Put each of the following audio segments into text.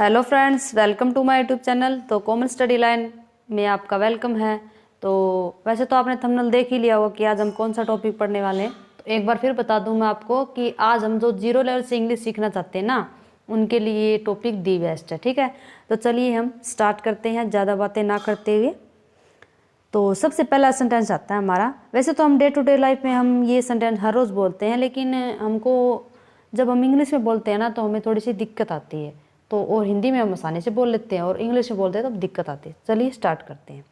Hello friends, welcome to my YouTube channel. तो common study line में आपका welcome है। तो वैसे तो आपने थंबनेल देख ही लिया होगा कि आज हम कौन सा टॉपिक पढ़ने वाले हैं। तो एक बार फिर बता दूं मैं आपको कि आज हम जो जीरो लेवल से इंग्लिश सीखना चाहते हैं ना, उनके लिए ये टॉपिक दी बेस्ट है। ठीक है, तो चलिए हम स्टार्ट करते हैं ज़्यादा बातें ना करते हुए। तो सबसे पहला सेंटेंस आता है हमारा। वैसे तो हम डे टू डे लाइफ में हम ये सेंटेंस हर रोज़ बोलते हैं, लेकिन हमको जब हम इंग्लिश में बोलते हैं ना तो हमें थोड़ी सी दिक्कत आती है। तो और हिंदी में हम आसानी से बोल लेते हैं और इंग्लिश में बोलते हैं तो दिक्कत आती है। चलिए स्टार्ट करते हैं।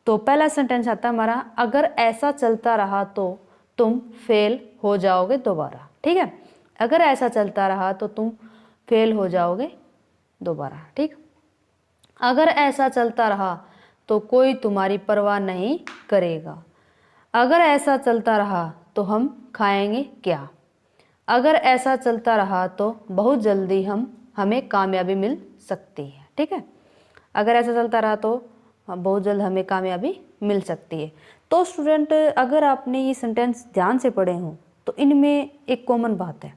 तो पहला सेंटेंस आता है हमारा, अगर ऐसा चलता रहा तो तुम फेल हो जाओगे दोबारा। ठीक है, अगर ऐसा चलता रहा तो तुम फेल हो जाओगे दोबारा। ठीक, अगर ऐसा चलता रहा तो कोई तुम्हारी परवाह नहीं करेगा। अगर ऐसा चलता रहा तो हम खाएंगे क्या। अगर ऐसा चलता रहा तो बहुत जल्दी हमें कामयाबी मिल सकती है। ठीक है, अगर ऐसा चलता रहा तो बहुत जल्द हमें कामयाबी मिल सकती है। तो स्टूडेंट, अगर आपने ये सेंटेंस ध्यान से पढ़े हों तो इनमें एक कॉमन बात है।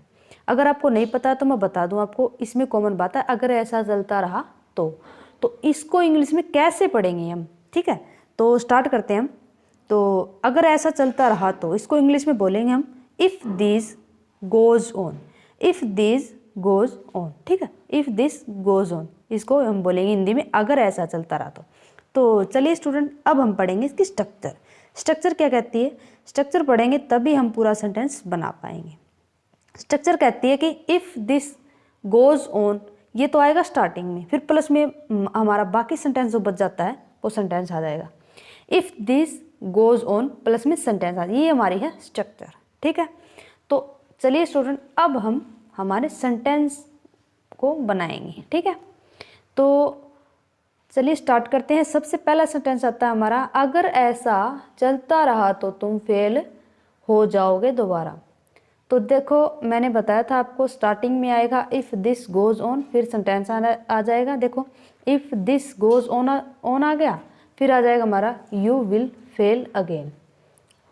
अगर आपको नहीं पता तो मैं बता दूं आपको, इसमें कॉमन बात है अगर ऐसा चलता रहा तो इसको इंग्लिश में कैसे पढ़ेंगे हम। ठीक है, तो स्टार्ट करते हैं हम। तो अगर ऐसा चलता रहा तो इसको इंग्लिश में बोलेंगे हम if this goes on. If this goes on. ठीक है, इफ़ दिस गोज ऑन, इसको हम बोलेंगे हिंदी में अगर ऐसा चलता रहा तो चलिए स्टूडेंट, अब हम पढ़ेंगे इसकी स्ट्रक्चर। स्ट्रक्चर क्या कहती है? स्ट्रक्चर पढ़ेंगे तभी हम पूरा सेंटेंस बना पाएंगे। स्ट्रक्चर कहती है कि इफ़ दिस गोज ऑन, ये तो आएगा स्टार्टिंग में, फिर प्लस में हमारा बाकी सेंटेंस जो बच जाता है वो सेंटेंस आ जाएगा। If this goes on plus में सेंटेंस आ जाए, ये हमारी है स्ट्रक्चर। ठीक है, तो चलिए स्टूडेंट, अब हम हमारे सेंटेंस को बनाएंगे। ठीक है, तो चलिए स्टार्ट करते हैं। सबसे पहला सेंटेंस आता है हमारा, अगर ऐसा चलता रहा तो तुम फेल हो जाओगे दोबारा। तो देखो, मैंने बताया था आपको स्टार्टिंग में आएगा इफ़ दिस गोज ऑन, फिर सेंटेंस आ जाएगा। देखो, इफ़ दिस गोज ऑन आ गया, फिर आ जाएगा हमारा you will fail again.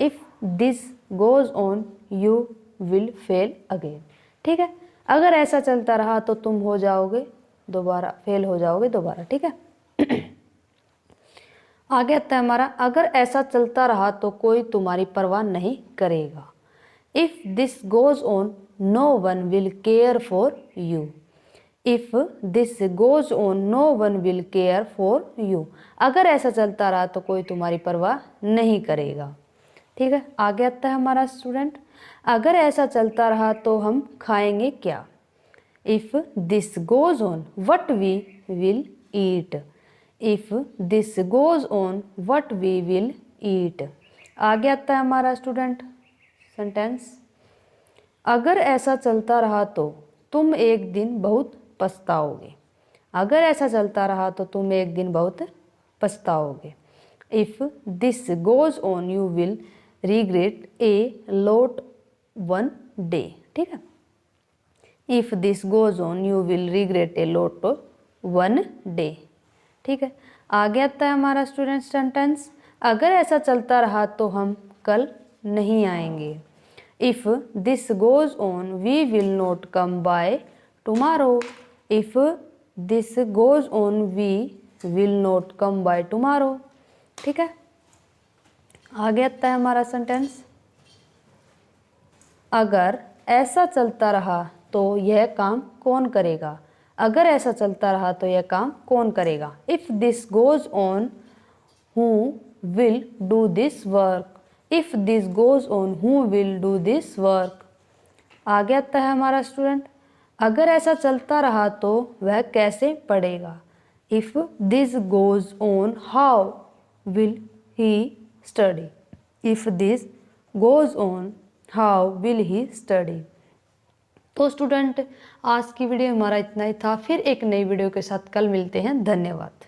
If this goes on you will fail again. ठीक है, अगर ऐसा चलता रहा तो तुम हो जाओगे दोबारा, फेल हो जाओगे दोबारा। ठीक है, आगे आता है हमारा, अगर ऐसा चलता रहा तो कोई तुम्हारी परवाह नहीं करेगा। If this goes on no one will care for you. If this goes on no one will care for you. अगर ऐसा चलता रहा तो कोई तुम्हारी परवाह नहीं करेगा। ठीक है, आगे आता है हमारा स्टूडेंट, अगर ऐसा चलता रहा तो हम खाएंगे क्या। If this goes on what we will eat. If this goes on what we will eat. आगे आता है हमारा स्टूडेंट सेंटेंस, अगर ऐसा चलता रहा तो तुम एक दिन बहुत पछताओगे। अगर ऐसा चलता रहा तो तुम एक दिन बहुत पछताओगे। If this goes on you will regret a lot one day. ठीक है, if this goes on you will regret a lot one day. ठीक है, आगे आता है हमारा स्टूडेंट सेंटेंस, अगर ऐसा चलता रहा तो हम कल नहीं आएंगे। If this goes on we will not come by tomorrow. If this goes on we will not come by tomorrow. ठीक है, आगे आता है हमारा सेंटेंस, अगर ऐसा चलता रहा तो यह काम कौन करेगा। अगर ऐसा चलता रहा तो यह काम कौन करेगा। If this goes on who will do this work. If this goes on who will do this work. आगे आता है हमारा स्टूडेंट, अगर ऐसा चलता रहा तो वह कैसे पढ़ेगा। If this goes on how will he study. If this goes on how will he study. तो स्टूडेंट, आज की वीडियो हमारा इतना ही था। फिर एक नई वीडियो के साथ कल मिलते हैं। धन्यवाद।